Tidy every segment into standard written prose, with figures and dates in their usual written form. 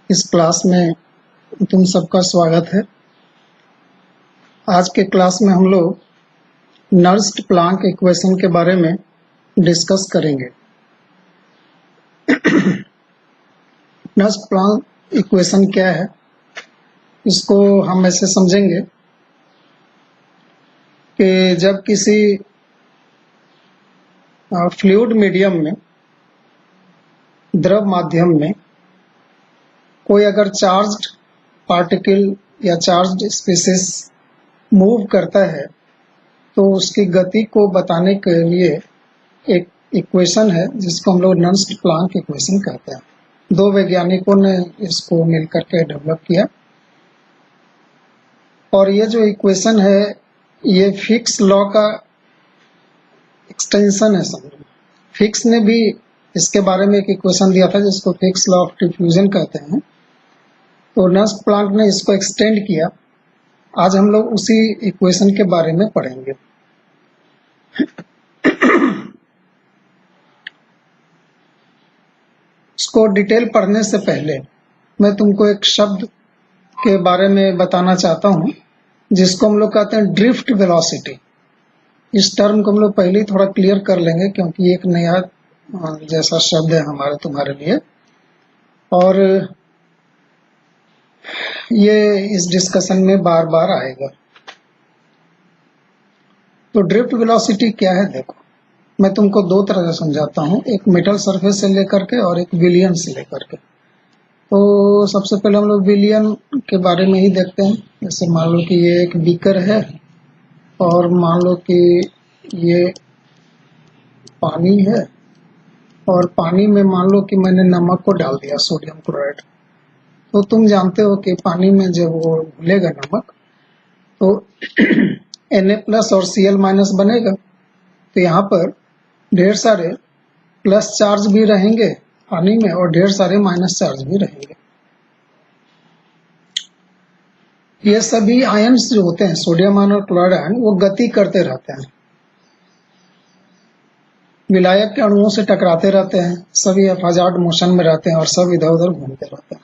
इस क्लास में तुम सबका स्वागत है। आज के क्लास में हम लोग नर्स्ड प्लांक इक्वेशन के बारे में डिस्कस करेंगे। नर्स्ड प्लांक इक्वेशन क्या है, इसको हम ऐसे समझेंगे कि जब किसी फ्लूइड मीडियम में, द्रव माध्यम में कोई अगर चार्ज्ड पार्टिकल या चार्ज्ड स्पीसीज मूव करता है तो उसकी गति को बताने के लिए एक इक्वेशन है जिसको हम लोग नर्स्ड प्लांक इक्वेशन कहते हैं। दो वैज्ञानिकों ने इसको मिलकर के डेवलप किया और ये जो इक्वेशन है ये फिक्स लॉ का एक्सटेंशन है। समझो, फिक्स ने भी इसके बारे में एक इक्वेशन दिया था जिसको फिक्स लॉ ऑफ डिफ्यूजन कहते हैं, तो नर्स्ड प्लांक ने इसको एक्सटेंड किया। आज हम लोग उसी इक्वेशन के बारे में पढ़ेंगे। इसको डिटेल पढ़ने से पहले मैं तुमको एक शब्द के बारे में बताना चाहता हूं जिसको हम लोग कहते हैं ड्रिफ्ट वेलोसिटी। इस टर्म को हम लोग पहले ही थोड़ा क्लियर कर लेंगे क्योंकि एक नया जैसा शब्द है हमारे तुम्हारे लिए, और ये इस डिस्कशन में बार बार आएगा। तो ड्रिफ्ट वेलोसिटी क्या है, देखो मैं तुमको दो तरह से समझाता हूँ, एक मेटल सरफेस से लेकर के और एक विलियन से लेकर के। तो सबसे पहले हम लोग विलियन के बारे में ही देखते हैं। जैसे मान लो कि ये एक बीकर है और मान लो कि ये पानी है और पानी में मान लो कि मैंने नमक को डाल दिया, सोडियम क्लोराइड। तो तुम जानते हो कि पानी में जब वो घुलेगा नमक तो Na+ और Cl- बनेगा। तो यहाँ पर ढेर सारे प्लस चार्ज भी रहेंगे पानी में और ढेर सारे माइनस चार्ज भी रहेंगे। ये सभी आयन्स जो होते हैं, सोडियम आयन और क्लोराइड आयन, वो गति करते रहते हैं, विलायक के अणुओं से टकराते रहते हैं, सभी हैजार्ड मोशन में रहते हैं और सब इधर उधर घूमते रहते हैं,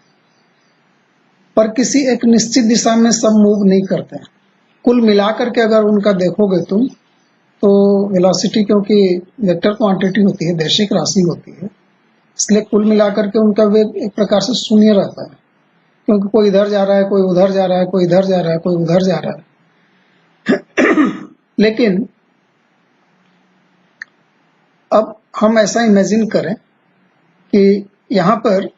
पर किसी एक निश्चित दिशा में सब मूव नहीं करते हैं। कुल मिलाकर के अगर उनका देखोगे तुम तो वेलोसिटी, क्योंकि वेक्टर क्वांटिटी होती है, वैश्विक राशि होती है, इसलिए कुल मिलाकर के उनका वेग एक प्रकार से शून्य रहता है, क्योंकि कोई इधर जा रहा है, कोई उधर जा रहा है, कोई इधर जा रहा है, कोई उधर जा रहा है। लेकिन अब हम ऐसा इमेजिन करें कि यहाँ पर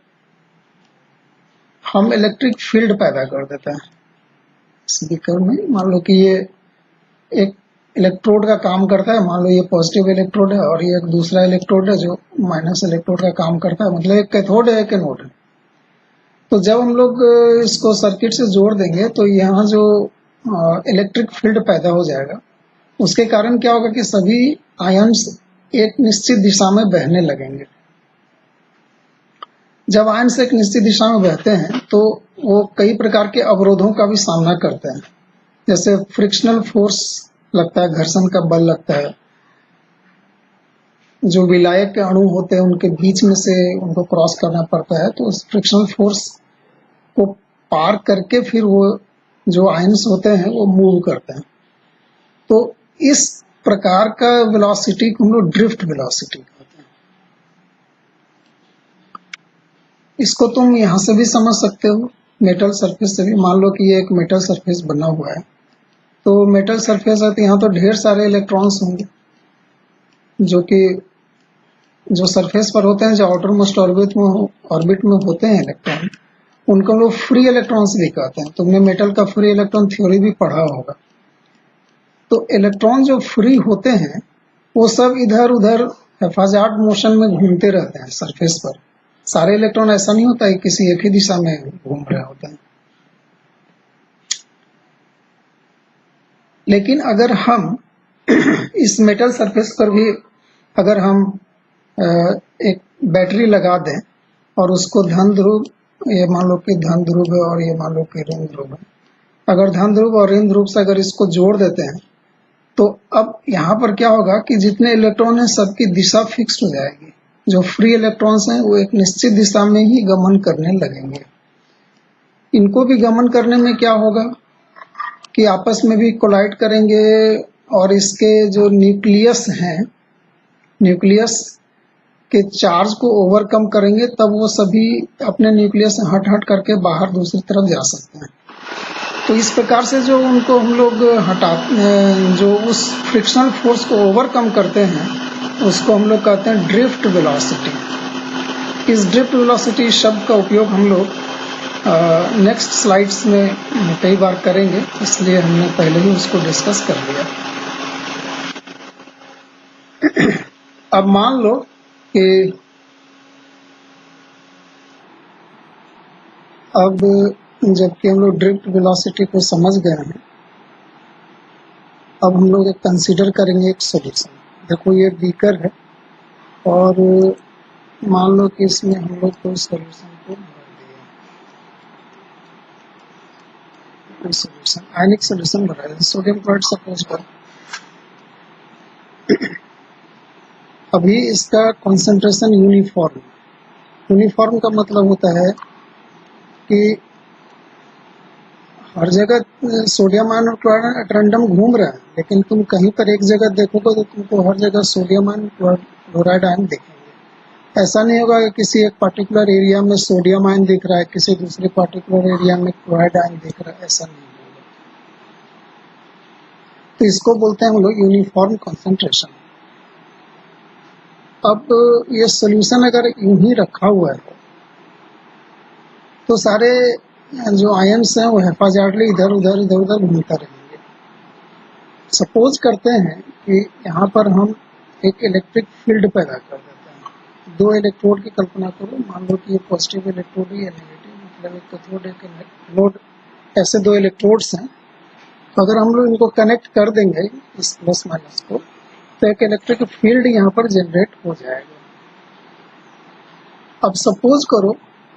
हम इलेक्ट्रिक फील्ड पैदा कर देते हैं स्पीकर में। मान लो कि ये एक इलेक्ट्रोड का काम करता है, मान लो ये पॉजिटिव इलेक्ट्रोड है और ये एक दूसरा इलेक्ट्रोड है जो माइनस इलेक्ट्रोड का काम करता है, मतलब एक कैथोड है एक एनोड है। तो जब हम लोग इसको सर्किट से जोड़ देंगे तो यहाँ जो इलेक्ट्रिक फील्ड पैदा हो जाएगा, उसके कारण क्या होगा कि सभी आयन्स एक निश्चित दिशा में बहने लगेंगे। जब आयन्स एक निश्चित दिशा में बहते हैं तो वो कई प्रकार के अवरोधों का भी सामना करते हैं, जैसे फ्रिक्शनल फोर्स लगता है, घर्षण का बल लगता है, जो विलायक के अणु होते हैं उनके बीच में से उनको क्रॉस करना पड़ता है, तो उस फ्रिक्शनल फोर्स को पार करके फिर वो जो आयन्स होते हैं वो मूव करते हैं। तो इस प्रकार का वेलोसिटी को हम लोग ड्रिफ्ट वेलोसिटी कहते हैं। इसको तुम यहाँ से भी समझ सकते हो, मेटल सरफेस से भी। मान लो कि ये एक मेटल सरफेस बना हुआ है, तो मेटल सरफेस है तो यहाँ तो ढेर सारे इलेक्ट्रॉन्स होंगे जो कि जो सरफेस पर होते हैं, जो आउटर मोस्ट ऑर्बिट में होते हैं इलेक्ट्रॉन, उनको लोग फ्री इलेक्ट्रॉन्स भी कहते हैं। तुमने मेटल का फ्री इलेक्ट्रॉन थ्योरी भी पढ़ा होगा। तो इलेक्ट्रॉन जो फ्री होते हैं वो सब इधर उधर हैजार्ड मोशन में घूमते रहते हैं सरफेस पर। सारे इलेक्ट्रॉन ऐसा नहीं होता है किसी एक ही दिशा में घूम रहे होते हैं। लेकिन अगर हम इस मेटल सरफेस पर भी अगर हम एक बैटरी लगा दें और उसको धन ध्रुव, ये मान लो कि धन ध्रुव है और ये मान लो कि ऋण ध्रुव है, अगर धन ध्रुव और ऋण ध्रुव से अगर इसको जोड़ देते हैं तो अब यहाँ पर क्या होगा कि जितने इलेक्ट्रॉन हैं सबकी दिशा फिक्स हो जाएगी। जो फ्री इलेक्ट्रॉन्स हैं वो एक निश्चित दिशा में ही गमन करने लगेंगे। इनको भी गमन करने में क्या होगा कि आपस में भी कोलाइड करेंगे और इसके जो न्यूक्लियस हैं, न्यूक्लियस के चार्ज को ओवरकम करेंगे, तब वो सभी अपने न्यूक्लियस से हट हट करके बाहर दूसरी तरफ जा सकते हैं। तो इस प्रकार से जो उनको हम लोग जो उस फ्रिक्शनल फोर्स को ओवरकम करते हैं उसको हम लोग कहते हैं ड्रिफ्ट वेलोसिटी। इस ड्रिफ्ट वेलोसिटी शब्द का उपयोग हम लोग नेक्स्ट स्लाइड्स में कई बार करेंगे, इसलिए हमने पहले ही उसको डिस्कस कर लिया। अब मान लो कि अब जबकि हम लोग ड्रिफ्ट वेलोसिटी को समझ गए हैं, अब हम लोग एक कंसीडर करेंगे एक सॉल्यूशन। देखो ये बीकर है और मान लो कि इसमें हम लोग कोई सॉल्यूशन को भर दिया, कोई सॉल्यूशन आयनिक सॉल्यूशन भरा है, सोडियम क्लोराइड सपोज कर। अभी इसका कंसंट्रेशन यूनिफॉर्म का मतलब होता है कि हर जगह सोडियम आयन और क्लोराइड रैंडम घूम रहा है, लेकिन तुम कहीं पर एक जगह देखोगे तो तुमको हर जगह सोडियम आयन क्लोराइड आयन दिखेंगे। ऐसा नहीं होगा कि किसी एक पर्टिकुलर एरिया में सोडियम आयन दिख रहा है, किसी दूसरे पर्टिकुलर एरिया में क्लोराइड आयन दिख रहा है, ऐसा नहीं होगा। तो इसको बोलते हैं हम लोग यूनिफॉर्म कंसंट्रेशन। अब ये सोल्यूशन अगर यूं ही रखा हुआ है तो सारे जो आयन्स हैं वो हेफाजतली इधर उधर घूमता रहेंगे। सपोज करते हैं कि यहाँ पर हम एक इलेक्ट्रिक फील्ड पैदा कर देते हैं। दो इलेक्ट्रोड की कल्पना करो, मान लो कि ये पॉजिटिव इलेक्ट्रोड है या नेगेटिव, मतलब एक कैथोड एक एनोड, ऐसे दो इलेक्ट्रोड्स हैं। तो अगर हम लोग इनको कनेक्ट कर देंगे इस प्लस माइनस को, तो एक इलेक्ट्रिक फील्ड यहाँ पर जनरेट हो जाएगा। अब सपोज करो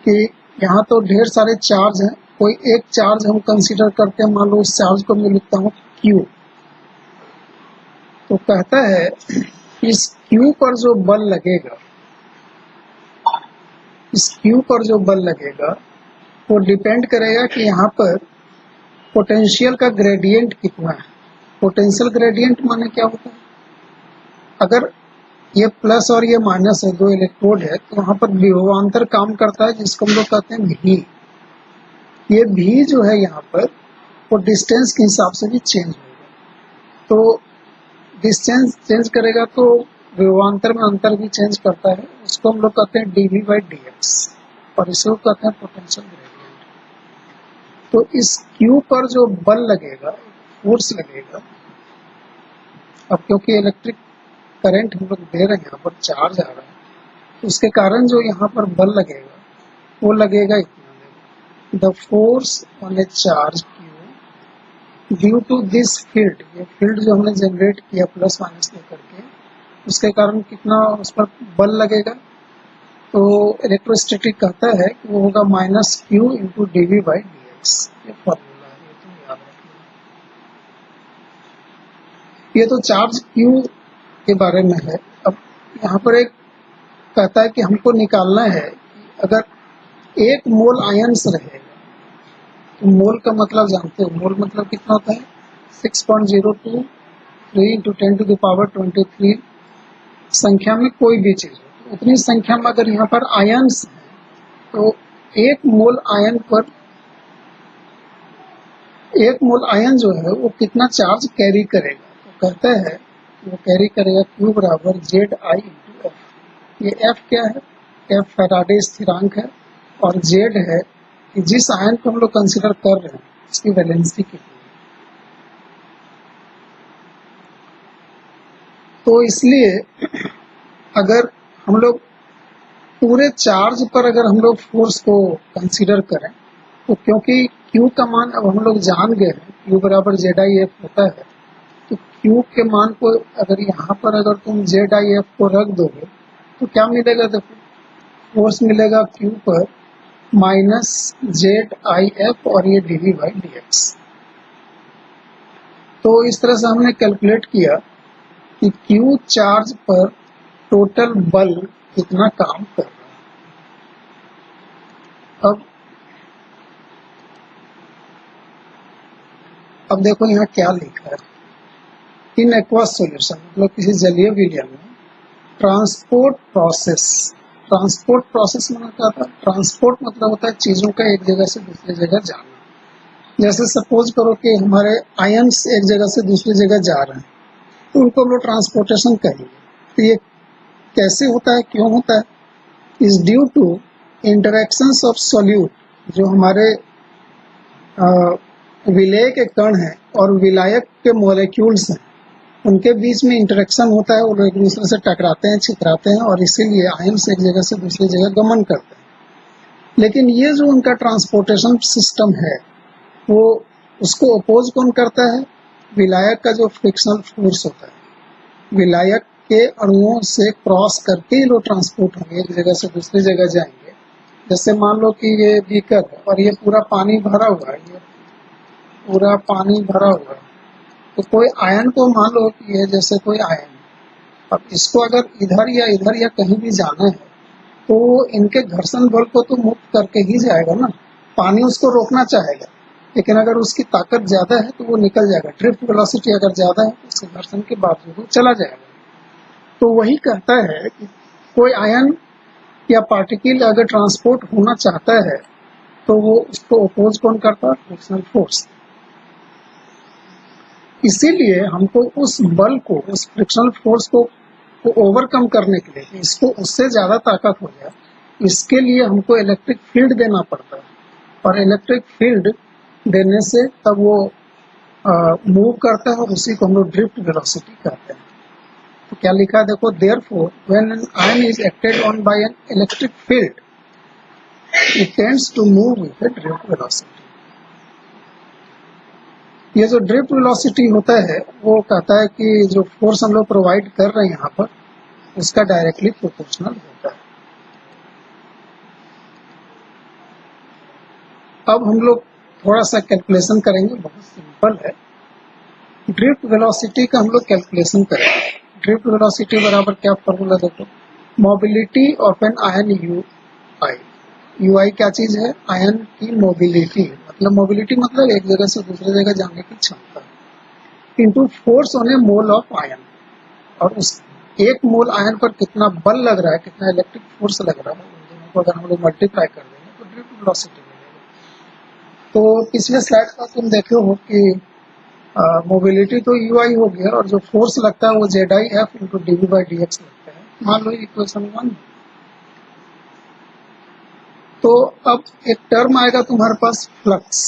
कि यहाँ तो ढेर सारे चार्ज हैं, कोई एक चार्ज हम कंसीडर करते हैं, मान लो उस चार्ज को मैं लिखता हूँ Q। तो कहता है इस Q पर जो बल लगेगा, इस Q पर जो बल लगेगा वो डिपेंड करेगा कि यहाँ पर पोटेंशियल का ग्रेडियंट कितना है। पोटेंशियल ग्रेडियंट माने क्या होता है, अगर ये प्लस और ये माइनस है, दो इलेक्ट्रोड है, तो वहां पर विभवांतर काम करता है जिसको हम लोग कहते हैं भी। ये भी जो है यहाँ पर वो डिस्टेंस के हिसाब से भी चेंज होगा। तो डिस्टेंस चेंज करेगा तो विभवांतर में अंतर भी चेंज करता है, उसको हम लोग कहते हैं dV/dx, और इसको कहते हैं पोटेंशियल ग्रेडियंट। तो इस Q पर जो बल लगेगा, फोर्स लगेगा, अब क्योंकि इलेक्ट्रिक करंट हम लोग दे रहे हैं, यहाँ पर चार्ज आ रहा है, तो उसके कारण जो यहाँ पर बल लगेगा वो लगेगा इतना। The force on a charge Q due to this field, ये फील्ड जो हमने जनरेट किया प्लस माइनस लेकर के, उसके कारण कितना उस पर बल लगेगा। तो इलेक्ट्रोस्टैटिक कहता है कि वो होगा -Q × dV/dx। ये फॉर्मूला है, ये तो याद रखिए। ये तो चार्ज Q के बारे में है। अब यहाँ पर एक कहता है कि हमको निकालना है कि अगर 1 मोल आयंस रहेगा, तो मोल का मतलब जानते हो, मोल मतलब कितना होता है 6.023 × 10⁻23 संख्या में कोई भी चीज हो, तो उतनी संख्या में अगर यहाँ पर आयंस है तो 1 मोल आयन पर 1 मोल आयन जो है वो कितना चार्ज कैरी करेगा। तो कहता है वो कैरी करेगा Q = ZI × F। ये F क्या है, F फैराडे स्थिरांक है, और Z है कि जिस आयन को हम लोग कंसीडर कर रहे हैं उसकी वैलेंसी कितनी है। तो इसलिए अगर हम लोग पूरे चार्ज पर अगर हम लोग फोर्स को कंसीडर करें, तो क्योंकि Q का मान अब हम लोग जान गए हैं, Q = ZIF होता है, तो Q के मान को अगर यहाँ पर अगर तुम ZIF को रख दोगे तो क्या मिलेगा, देखो फोर्स मिलेगा Q पर -ZIF और ये dV/dx। तो इस तरह से हमने कैलकुलेट किया कि Q चार्ज पर टोटल बल कितना काम कर रहा है। अब अब देखो यहाँ क्या लिखा है, इन एक्वस सॉल्यूशन मतलब किसी जलीय विलयन में ट्रांसपोर्ट प्रोसेस मतलब क्या था? ट्रांसपोर्ट मतलब होता है चीजों का एक जगह से दूसरी जगह जाना। जैसे सपोज करो कि हमारे आयन्स एक जगह से दूसरी जगह जा रहे हैं, तो उनको हम लोग ट्रांसपोर्टेशन कहेंगे। तो ये कैसे होता है, क्यों होता है? Is due to interactions of solute, जो हमारे विलेय के कण हैं और विलायक के मोलिक्यूल्स हैं, उनके बीच में इंटरेक्शन होता है, वो लोग एक दूसरे से टकराते हैं, छितराते हैं, और इसीलिए आयन्स एक जगह से दूसरी जगह गमन करते हैं। लेकिन ये जो उनका ट्रांसपोर्टेशन सिस्टम है, वो उसको अपोज कौन करता है? विलायक का जो फ्रिक्शनल फोर्स होता है। विलायक के अणुओं से क्रॉस करके ही लोग ट्रांसपोर्ट होंगे, एक जगह से दूसरी जगह जाएंगे। जैसे मान लो कि ये बीकर है और ये पूरा पानी भरा हुआ है, ये पूरा पानी भरा हुआ है, तो कोई आयन को मान लो कि ये जैसे कोई आयन, अब इसको अगर इधर या कहीं भी जाना है, तो इनके घर्षण बल को तो मुक्त करके ही जाएगा ना। पानी उसको रोकना चाहेगा, लेकिन अगर उसकी ताकत ज्यादा है तो वो निकल जाएगा। ड्रिफ्ट वेलोसिटी अगर ज्यादा है तो उसके घर्षण के बावजूद वो चला जाएगा। तो वही कहता है कि कोई आयन या पार्टिकल अगर ट्रांसपोर्ट होना चाहता है, तो वो उसको अपोज कौन करता है? Frictional force. इसीलिए हमको उस बल को, उस फ्रिक्शनल फोर्स को ओवरकम करने के लिए, इसको उससे ज्यादा ताकत हो जाए, इसके लिए हमको इलेक्ट्रिक फील्ड देना पड़ता है। और इलेक्ट्रिक फील्ड देने से तब वो मूव करता है, और उसी को हम लोग ड्रिफ्ट वेलोसिटी कहते हैं। तो क्या लिखा है देखो, therefore when an ion is acted on by an electric field it tends to move with the drift velocity. ये जो ड्रिफ्ट वेलोसिटी होता है, वो कहता है कि जो फोर्स हम लोग प्रोवाइड कर रहे हैं यहाँ पर, उसका डायरेक्टली प्रोपोर्शनल होता है। अब हम लोग थोड़ा सा कैलकुलेशन करेंगे, बहुत सिंपल है। ड्रिफ्ट वेलोसिटी का हम लोग कैलकुलेशन करेंगे। ड्रिफ्ट वेलोसिटी बराबर क्या फॉर्मूला देखो, mobility of an ion u i. U i क्या चीज है? आयन की मोबिलिटी। मतलब मोबिलिटी मतलब एक जगह से दूसरी जगह जाने की क्षमता, into force on A mole of ion. और उस एक मोल आयन पर कितना बल लग रहा है, कितना इलेक्ट्रिक फोर्स लग रहा है, उन दोनों को अगर हम लोग मल्टीप्लाई कर देंगे तो ड्रिफ्ट वेलोसिटी मिलेगा। तो पिछले स्लाइड का तुम देखे हो कि मोबिलिटी तो यू आई हो गया, और जो फोर्स लगता है वो Z I F into D we by D X लगता है। मान लो इक्वेशन 1। तो अब एक टर्म आएगा तुम्हारे पास फ्लक्स।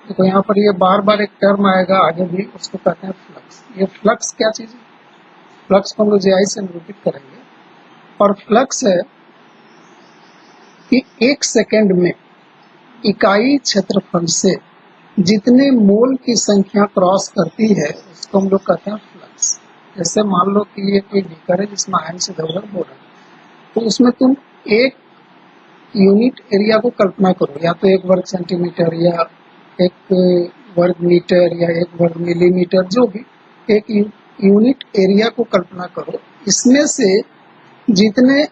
देखो यहाँ पर ये बार बार एक टर्म आएगा आगे भी, उसको कहते हैं फ्लक्स। ये फ्लक्स क्या चीज है? फ्लक्स को हम लोग जे आई से निरूपित करेंगे। और फ्लक्स है कि एक सेकेंड में इकाई क्षेत्रफल से जितने मोल की संख्या क्रॉस करती है, उसको हम लोग कहते हैं फ्लक्स। जैसे मान लो कि ये कोई बीकर है जिसमें आयन से इधर उधर हो रहा है, तो उसमें तुम एक यूनिट एरिया को कल्पना करो, या तो 1 वर्ग सेंटीमीटर या 1 वर्ग मीटर या 1 वर्ग मिलीमीटर, जो भी एक यूनिट एरिया को कल्पना करो। इसमें से जितने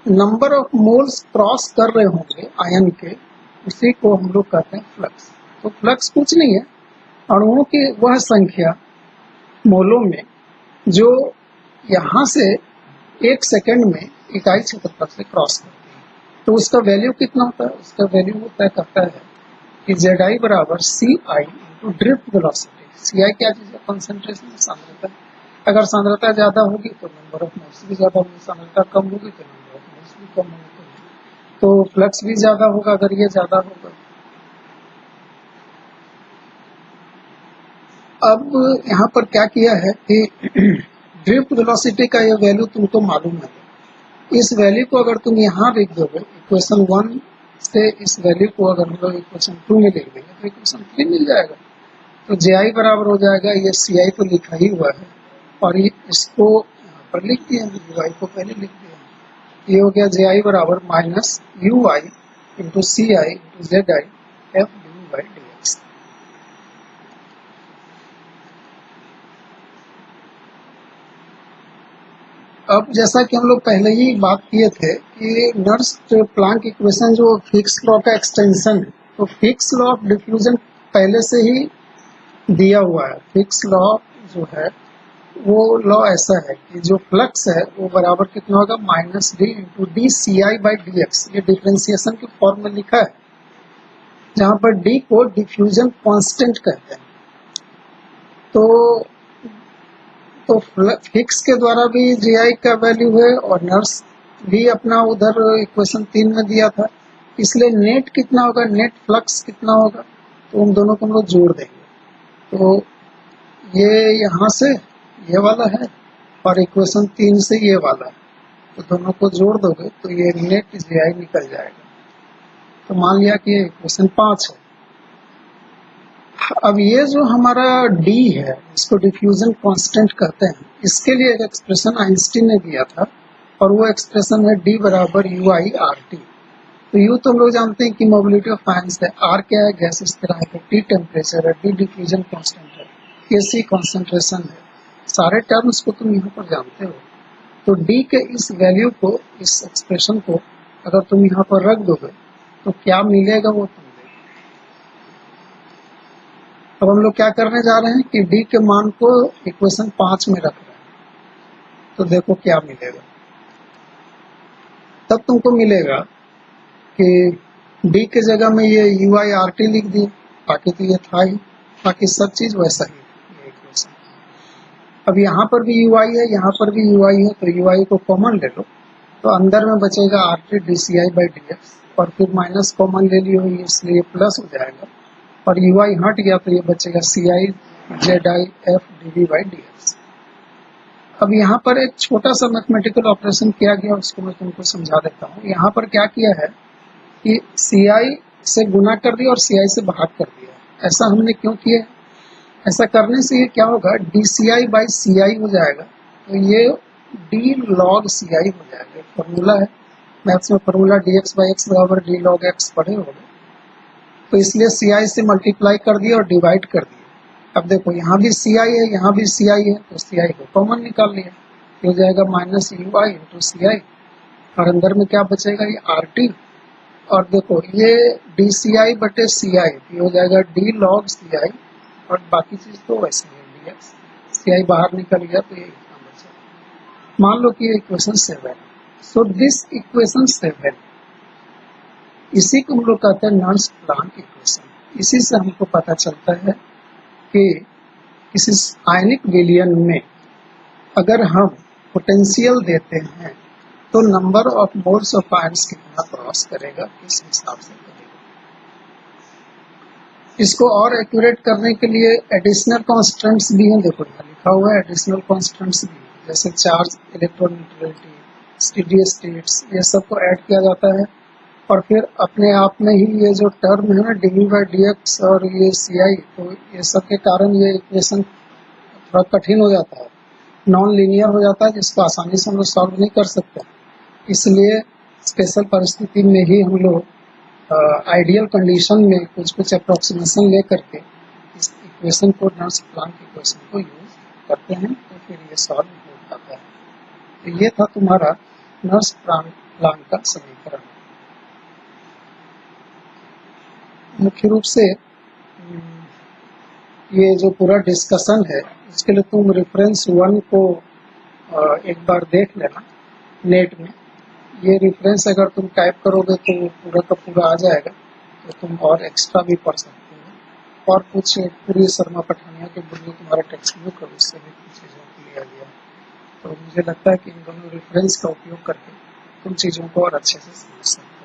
नंबर ऑफ मोल्स क्रॉस कर रहे होंगे आयन के, उसी को हम लोग कहते हैं फ्लक्स। तो फ्लक्स कुछ नहीं है, अणुओं की वह संख्या मोलों में जो यहाँ से एक सेकंड में इकाई क्षेत्रफल से क्रॉस करती है। तो उसका वैल्यू कितना होता है? उसका वैल्यू होता है, कहता है कि जेड आई बराबर सी आई इंटू ड्रिफ्ट वेलोसिटी। सी आई क्या चीज है? कंसंट्रेशन, सांद्रता। अगर सांद्रता ज्यादा होगी तो नंबर ऑफ मोल्स भी ज्यादा होगी, सांद्रता कम होगी तो नंबर ऑफ मोल्स भी कम होगी। तो फ्लक्स भी ज्यादा होगा अगर ये ज्यादा होगा। अब यहाँ पर क्या किया है कि ड्रिफ्ट वेलोसिटी का ये वैल्यू तुमको मालूम है। इस वैल्यू को अगर तुम यहाँ लिख दोगे इक्वेशन 1 से, इस वैल्यू को अगर हम लोग इक्वेशन 2 में लिख देंगे तो इक्वेशन 3 मिल जाएगा। तो जे आई बराबर हो जाएगा, ये सी आई तो लिखा ही हुआ है, और ये इसको यहाँ पर लिख दिया, यू आई को पहले लिख दिया। ये हो गया जे आई बराबर minus U I into C I into Z I F D by D x. अब जैसा कि हम लोग पहले ही बात किए थे कि नर्स्ट प्लैंक इक्वेशन जो फिक्स लॉ का एक्सटेंशन है, तो फिक्स लॉ ऑफ डिफ्यूजन पहले से ही दिया हुआ है। फिक्स लॉ जो है वो लॉ ऐसा है कि जो फ्लक्स है वो बराबर कितना होगा, minus D into D C I by D X. ये डिफ्रेंसिएशन के फॉर्म में लिखा है, जहां पर डी को डिफ्यूजन कांस्टेंट कहते हैं। तो फिक्स के द्वारा भी जी आई का वैल्यू है और नर्स भी अपना उधर इक्वेशन 3 में दिया था, इसलिए नेट कितना होगा, नेट फ्लक्स कितना होगा, तो उन दोनों को हम लोग जोड़ देंगे। तो ये यहाँ से ये वाला है और इक्वेशन 3 से ये वाला है, तो दोनों को जोड़ दोगे तो ये नेट जी आई निकल जाएगा। तो मान लिया कि ये इक्वेशन 5 है। अब ये जो हमारा D है, इसको डिफ्यूजन कांस्टेंट कहते हैं, इसके लिए एक एक्सप्रेशन आइंस्टीन ने दिया था और वो एक्सप्रेशन है D बराबर यू आई आर टी। तो यू तो हम लोग जानते हैं कि मोबिलिटी ऑफ आयंस है, आर क्या है, गैस स्थिरांक है, टी टेम्परेचर है, डी डिफ्यूजन कांस्टेंट है, के सी कॉन्सेंट्रेशन है। सारे टर्म्स को तुम यहाँ पर जानते हो। तो D के इस वैल्यू को, इस एक्सप्रेशन को अगर तुम यहाँ पर रख दोगे तो क्या मिलेगा वो तुम। अब हम लोग क्या करने जा रहे हैं कि D के मान को इक्वेशन 5 में रख रहे हैं। तो देखो क्या मिलेगा। तब तुमको मिलेगा कि D के जगह में ये यू आई आर टी लिख दिए, बाकी तो ये था ही, बाकी सब चीज वैसा ही है ये इक्वेशन। अब यहाँ पर भी यू आई है, यहाँ पर भी यू आई है, तो यू आई को कॉमन ले लो, तो अंदर में बचेगा R T D C I by D X, और फिर माइनस कॉमन ले लियो इसलिए प्लस हो जाएगा, और यू आई हट गया तो ये बचेगा c i z I F d we by D x. अब यहाँ पर एक छोटा सा मैथमेटिकल ऑपरेशन किया गया, उसको मैं तुमको समझा देता हूँ। यहाँ पर क्या किया है कि सी आई से गुना कर दिया और सी आई से भाग कर दिया। ऐसा हमने क्यों किया है? ऐसा करने से ये क्या होगा, डी सी आई बाई सी आई हो जाएगा, तो ये डी लॉग सी आई हो जाएगा। फॉर्मूला है मैथ्स में, formula D x by x बराबर डी लॉग एक्स पढ़े होंगे, तो इसलिए सी आई से मल्टीप्लाई कर दिया और डिवाइड कर दिया। अब देखो यहाँ भी सी आई है, यहाँ भी सी आई है, तो सी आई को कॉमन निकाल लिया, हो जाएगा minus U I into C आई, और अंदर में क्या बचेगा, ये आर टी, और देखो ये डी सी आई बटे सी आई हो जाएगा डी लॉग सी आई, और बाकी चीज तो वैसे ही है, डी एक्स सी आई बाहर निकल गया तो ये इतना बचा। मान लो कि ये इक्वेशन 7, सो दिस इक्वेशन 7, इसी को हम लोग कहते हैं नर्स प्लांक इक्वेशन। इसी से हमको पता चलता है कि किसी आयनिक विलयन में अगर हम पोटेंशियल देते हैं तो number of moles of ions कितना क्रॉस करेगा, इस हिसाब से करेगा। इसको और एक्यूरेट करने के लिए एडिशनल कॉन्स्टेंट्स भी हैं, देखो यहाँ लिखा हुआ है एडिशनल कॉन्स्टेंट्स भी, जैसे charge, electron neutrality, steady states, ये सबको ऐड किया जाता है। और फिर अपने आप में ही ये जो टर्म है ना D we by D X और ये सी आई, तो ये सब के कारण ये इक्वेशन थोड़ा कठिन हो जाता है, नॉन लीनियर हो जाता है, जिसको आसानी से हम लोग सॉल्व नहीं कर सकते। इसलिए स्पेशल परिस्थिति में ही हम लोग आइडियल कंडीशन में कुछ कुछ अप्रोक्सीमेशन ले करके इस इक्वेशन को, नर्स प्लांक इक्वेशन को यूज करते हैं, तो फिर ये सॉल्व हो जाता है। तो ये था तुम्हारा नर्स प्लांक का समीकरण। मुख्य रूप से ये जो पूरा डिस्कशन है, इसके लिए तुम रेफरेंस 1 को एक बार देख लेना नेट में। ये रेफरेंस अगर तुम टाइप करोगे तो पूरा का पूरा आ जाएगा, तो तुम और एक्स्ट्रा भी पढ़ सकते हो। और कुछ पूरी शर्मा पठानिया के बुक तुम्हारा टेक्स्ट बुक है, उससे भी कुछ चीज़ों को लिया गया। तो मुझे लगता है कि इन दोनों रेफरेंस का उपयोग करके तुम चीज़ों को और अच्छे से समझ सकते हो।